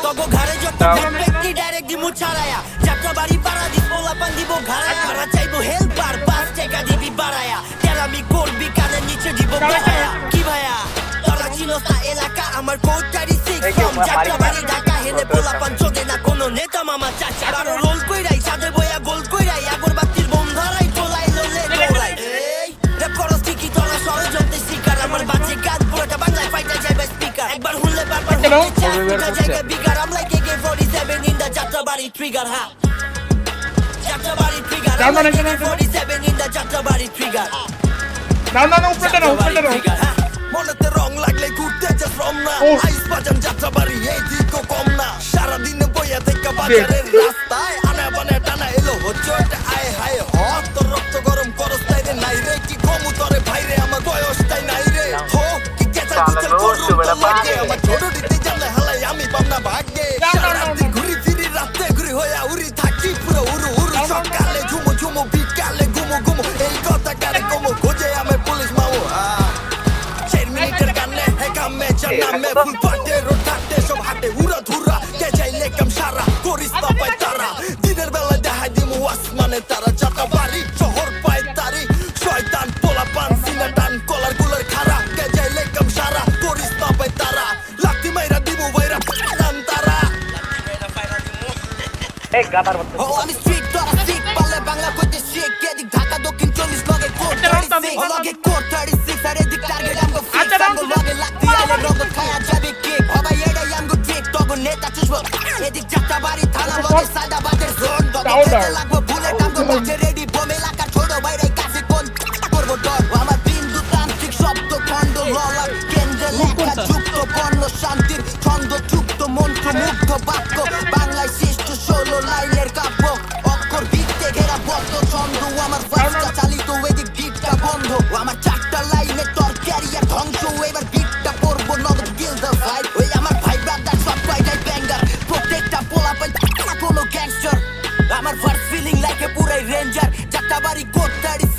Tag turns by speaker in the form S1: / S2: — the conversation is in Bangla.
S1: তগো ঘরে যত ব্যক্তি ডাইরেক্ট দিমু ছাড়ায়া যাত্রাবাড়ি পাড়া দিব লাপান দিব ঘাড়ায়া ঘাড়া চাইবো হেল্পার 5 টাকা দিবি বাড়ায়া তেরামি করবি কানের নিচে দিব বাড়ায়া কি ভাইয়া তোরা চিনস না এলাকা আমার কোটারি 6 ফর্ম যাত্রাবাড়ি ঢাকা হেনে পোলাপান চোদে না কোনো নেতা মামা চাচা বারো রোল কইরাই সাদে বইয়া গোল কইরাই আগরবাতির বোম ধরাই তোলাই লোলে দৌড়াই এই রেপ করস ঠিকই তোরা ষড়যন্ত্রের শিকার আমার বাজে গান পুরোটা বাংলায় ফাইটা যাবে স্পিকার একবার হুললে বারবার জায়গা bigger I'm like AK-47 in the Jatrabari trigger ha Jatrabari trigger I'm like AK-47 in the Jatrabari trigger
S2: না উপরে না
S1: মনেতে রং লাগলে ঘুরতে যা from না আইস বাজান যাত্রাবাড়ি এই দিকও কম না সারাদিনে বইয়া থেকে বাজারের রাস্তায় আনা বানা টানা এলো হচ্ছে আয় হায় হট তোর রক্ত গরম করস তাই রে নাই রে কি কমু তরে ভাইরে আমার বয়সটাই নাই রে হো কি কেচাল কুচাল করুম তো লাগে আমার ছোট দিতে জানলে হালাই আমি পামনা ভাগ্যে সারাদিন ঘুরি ফিরি রাতে ঘুরি হইয়া উড়ি থাকি পুরো উড়ু উড়ু সকালে ঝুমু ঝুমু বিকালে ঘুমু ঘুমু এই কথা কারে কমু খোঁজে আমি পুলিশ মামু মিনিটের গানে হেকামে জানামে ফুল পাটে রোটাতে সব হাটে উড়া ধুরা কে চাইলে কাম সারা করিস না পাই তারা দিনের বেলা দেখাই দিমু আসমানে তারা যাত্রাবাড়ি শহর পায় তারি শয়তান পোলা পান সিনা টান কলার গুলার খারা কে চাইলে কাম সারা করিস না পাই তারা লাঠি মাইরা দিমু বাইরা পান তারা
S3: এই গাদার মত
S1: ও আমি স্ট্রিট তোরা স্টিক পালে বাংলা কইতে শিখ এদিক ঢাকা দক্ষিণ 40 লগে কোড 36 লগে কোড 36 আর এদিক টার্গেট আমগো ফিক্স আমগো লগে লাঠি আইলে রগত খায়া যাবে কিক হবাই এটাই আমগো ঠিক তগো নেতা চুষবো এদিক যাত্রাবাড়ি থানা লগে সাদাবাদের জোন তগো খেতে লাগবো বুলেট আমগো মাঝে রেডি বোম এলাকা ছোট বাইরে কাছে কোন করবো ডর আমার বিন্দু তান্ত্রিক শব্দ খণ্ড ললা কেন্দ্রে লেখা যুক্ত বর্ণ শান্তির ছন্দ যুক্ত মন্ত্র মুগ্ধ বাক্য বাংলায় সৃষ্ট 16 লাইনের কাব্য অক্ষর ভিত্তে ঘেরা বদ্ধ ছন্দ আমার ভাষা চালিত এদিক গিটটা বন্ধ আমার চারটা লাইনে তোর ক্যারিয়ার ধ্বংস এবার বিটটা পড়বো নগদ গিল দ্য ভাইব ওই আমার ভাই ব্রাদার সব কয়টাই ব্যাঙ্গার প্রত্যেকটা পোলা পাই কোনো গ্যাংস্টার আমার ফার্স্ট ফিলিং লাইক এ পুরাই রেঞ্জার যাত্রাবাড়ি কোড 36